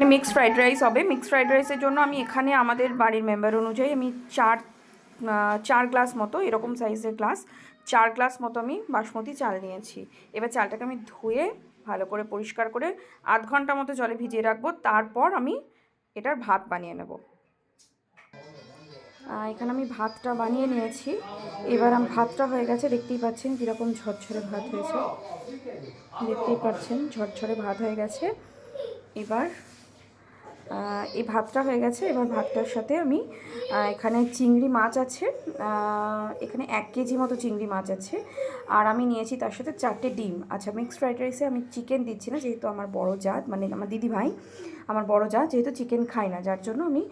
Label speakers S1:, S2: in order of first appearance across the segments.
S1: Mixed fried rice হবে। Mixed fried রাইসের জন্য আমি এখানে আমাদের বাড়ির মেম্বার অনুযায়ী আমি চার গ্লাস মতো, এরকম সাইজের গ্লাস 4 গ্লাস মতো আমি বাসমতি চাল নিয়েছি। এবার চালটাকে আমি ধুয়ে ভালো করে পরিষ্কার করে আধ ঘন্টা মতো জলে ভিজিয়ে রাখবো। তারপর আমি এটার ভাত বানিয়ে নেব। এখানে আমি ভাতটা বানিয়ে নিয়েছি। এবার আমি ভাতটা হয়ে গেছে, দেখতেই পাচ্ছেন কীরকম ঝরঝরে ভাত হয়েছে, দেখতেই পাচ্ছেন ঝরঝরে ভাত হয়ে গেছে। এবার এই ভাতটা হয়ে গেছে। এবার ভাতটার সাথে আমি এখানে চিংড়ি মাছ আছে, এখানে 1 কেজি মতো চিংড়ি মাছ আছে, আর আমি নিয়েছি তার সাথে 4টে ডিম। আচ্ছা, মিক্সড ফ্রাইড রাইসে আমি চিকেন দিচ্ছি না, যেহেতু আমার বড় জাত, মানে আমার দিদি ভাই, আমার বড় জাত যেহেতু চিকেন খায় না, যার জন্য আমি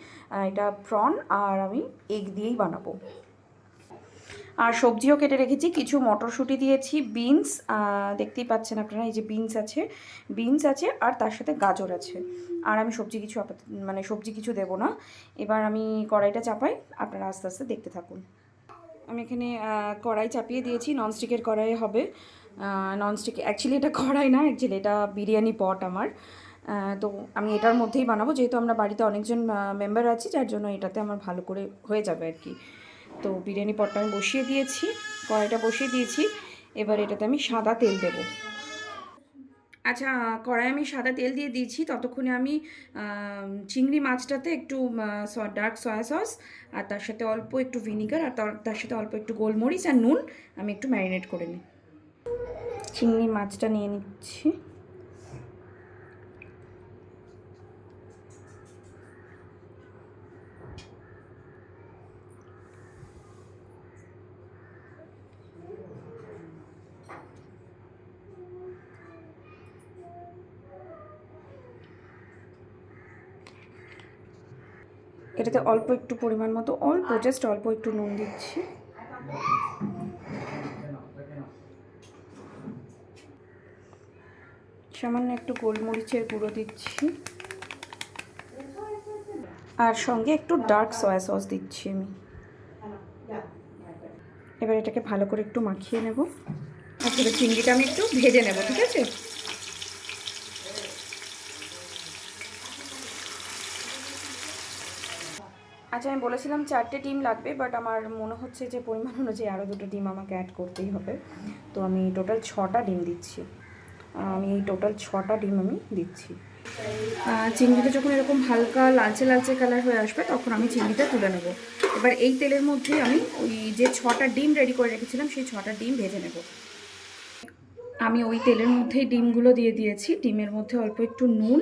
S1: এটা প্রন আর আমি এগ দিয়েই বানাবো। আর সবজিও কেটে রেখেছি, কিছু মটরশুঁটি দিয়েছি, বিনস দেখতেই পাচ্ছেন আপনারা, এই যে বিনস আছে আর তার সাথে গাজর আছে। আর আমি সবজি কিছু দেবো না। এবার আমি কড়াইটা চাপাই, আপনারা আস্তে আস্তে দেখতে থাকুন। আমি এখানে কড়াই চাপিয়ে দিয়েছি, ননস্টিকের কড়াই হবে। ননস্টিক অ্যাকচুয়ালি এটা কড়াই না, অ্যাকচুয়ালি এটা বিরিয়ানি পট আমার। তো আমি এটার মধ্যেই বানাবো, যেহেতু আমরা বাড়িতে অনেকজন মেম্বার আছি, যার জন্য এটাতে আমার ভালো করে হয়ে যাবে আর কি। তো বিরিয়ানি পটটা আমি বসিয়ে দিয়েছি, কড়াইটা বসিয়ে দিয়েছি। এবার এটাতে আমি সাদা তেল দেব। আচ্ছা, কড়াই আমি সাদা তেল দিয়ে দিয়েছি। ততক্ষণে আমি চিংড়ি মাছটাতে একটু ডার্ক সয়া সস, আর তার সাথে অল্প একটু ভিনিগার, আর তার সাথে অল্প একটু গোলমরিচ আর নুন আমি একটু ম্যারিনেট করে নিই। চিংড়ি মাছটা নিয়ে নিচ্ছি। এটাতে অল্প একটু পরিমাণ মতো, জাস্ট অল্প একটু নুন দিচ্ছি। সামান্য একটু গোলমরিচের গুঁড়ো দিচ্ছি, আর সঙ্গে একটু ডার্ক সয়া সস দিচ্ছি আমি। এবার এটাকে ভালো করে একটু মাখিয়ে নেব। আচ্ছা, চিংড়িটা আমি একটু ভেজে নেব, ঠিক আছে? আচ্ছা, আমি বলেছিলাম 4টে ডিম লাগবে, বাট আমার মনে হচ্ছে যে পরিমাণ অনুযায়ী আরও 2টো ডিম আমাকে অ্যাড করতেই হবে। তো আমি টোটাল 6টা ডিম দিচ্ছি। টোটাল 6টা ডিম আমি দিচ্ছি। চিংড়িটা যখন এরকম হালকা লালচে লালচে কালার হয়ে আসবে, তখন আমি চিংড়িটা তুলে নেব। এবার এই তেলের মধ্যেই আমি ওই যে 6টা ডিম রেডি করে রেখেছিলাম, সেই 6টা ডিম ভেজে নেব। আমি ওই তেলের মধ্যেই ডিমগুলো দিয়ে দিয়েছি। ডিমের মধ্যে অল্প একটু নুন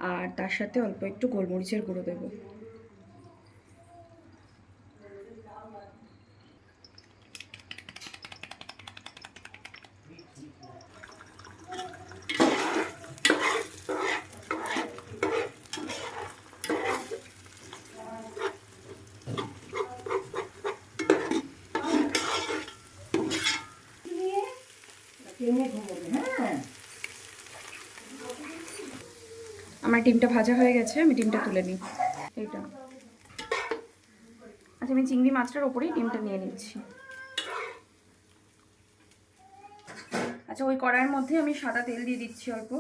S1: আর তার সাথে অল্প একটু গোলমরিচের গুঁড়ো দেবো। আমার ডিমটা ভাজা হয়ে গেছে, আমি ডিমটা তুলে নিই। এইটা আচ্ছা, আমি চিংড়ি মাছটার ওপরেই ডিমটা নিয়ে নিচ্ছি। আচ্ছা, ওই কড়াইয়ের মধ্যে আমি সাদা তেল দিয়ে দিচ্ছি অল্প।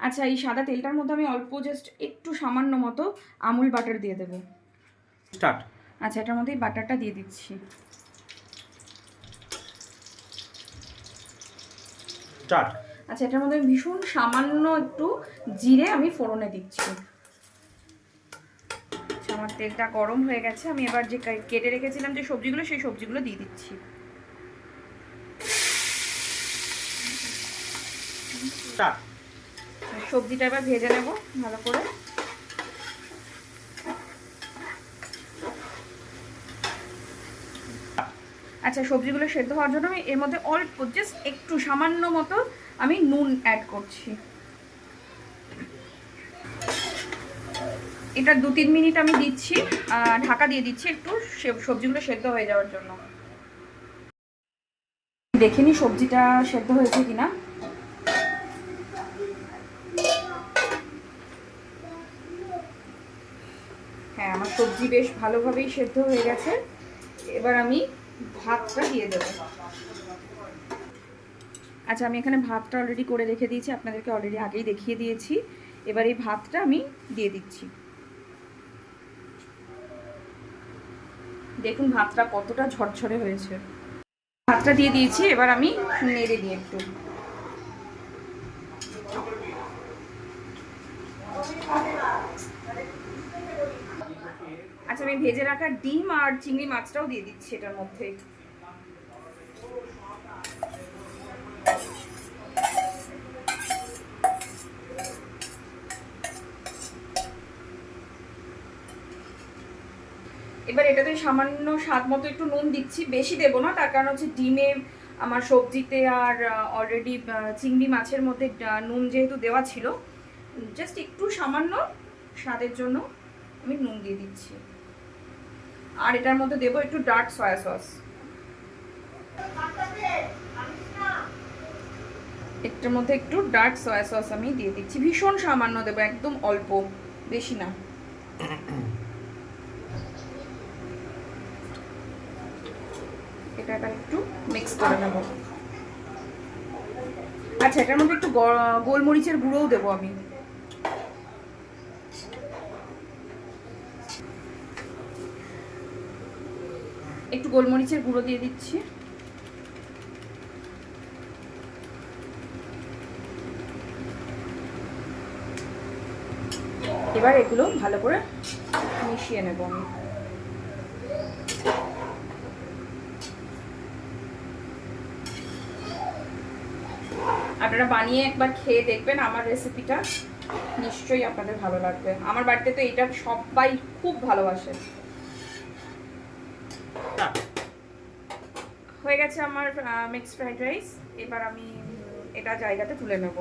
S1: আচ্ছা, এই সাদা তেলটার মধ্যে আমি অল্প জাস্ট একটু সামান্য মতো আমুল বাটার দিয়ে দেবো। স্টার্ট। আচ্ছা, এটার মধ্যে বাটারটা দিয়ে দিচ্ছি। স্টার্ট। আচ্ছা, এটার মধ্যে ভীষণ সামান্য একটু জিরে আমি ফোড়নে দিচ্ছি। আচ্ছা, আমার তেলটা গরম হয়ে গেছে। আমি এবার যে কেটে রেখেছিলাম যে সবজিগুলো, সেই সবজিগুলো দিয়ে দিচ্ছি। স্টার্ট। সবজিটা এবার ভেজে নেব ভালো করে। আচ্ছা, সবজিগুলো সেদ্ধ হওয়ার জন্য আমি এর মধ্যে অল্প জাস্ট একটু সামান্য মতো আমি নুন অ্যাড করছি। এটা 2-3 মিনিট আমি দিচ্ছি, ঢাকা দিয়ে দিচ্ছি একটু সবজিগুলো সেদ্ধ হয়ে যাওয়ার জন্য। দেখে নি সবজিটা সেদ্ধ হয়েছে কিনা। হ্যাঁ, আমার সবজি বেশ ভালোভাবেই সেদ্ধ হয়ে গেছে। এবার আমি ভাতটা দিয়ে দেবো। আচ্ছা, আমি এখানে ভাতটা অলরেডি করে রেখে দিয়েছি, আপনাদেরকে অলরেডি আগেই দেখিয়ে দিয়েছি। এবার এই ভাতটা আমি দিয়ে দিচ্ছি। দেখুন ভাতটা কতটা ঝরঝরে হয়েছে। ভাতটা দিয়ে দিয়েছি, এবার আমি নেড়ে দিই একটু। আচ্ছা, আমি ভেজে রাখা ডিম আর চিংড়ি মাছটাও দিয়ে দিচ্ছি এটার মধ্যে। এবার এটাতে সামান্য স্বাদ মতো একটু নুন দিচ্ছি, বেশি দেবো না, তার কারণ হচ্ছে ডিমে আমার সবজিতে আর অলরেডি চিংড়ি মাছের মধ্যে নুন যেহেতু দেওয়া ছিল, জাস্ট একটু সামান্য স্বাদের জন্য আমি নুন দিয়ে দিচ্ছি। আর এটার মধ্যে দেবো একটু ডার্ক সয়া সস, একটার মধ্যে একটু ডার্ক সয়া সস আমি দিয়ে দিচ্ছি, ভীষণ সামান্য দেবো, একদম অল্প, বেশি না। এটা একটু মিক্স করে নেব। আচ্ছা, এটার মধ্যে একটু গোলমরিচের গুঁড়োও দেবো আমি। একটু গোলমরিচের গুঁড়ো দিয়ে দিচ্ছি। এবার এগুলো ভালো করে মিশিয়ে নেব আমি। আপনারা বানিয়ে একবার খেয়ে দেখবেন আমার রেসিপিটা, নিশ্চয়ই আপনাদের ভালো লাগবে। আমার বাড়িতে তো এটা সবাই খুব ভালোবাসে। হয়ে গেছে আমার মিক্সড ফ্রাইড রাইস। এবার আমি এটা জায়গাতে তুলে নেব।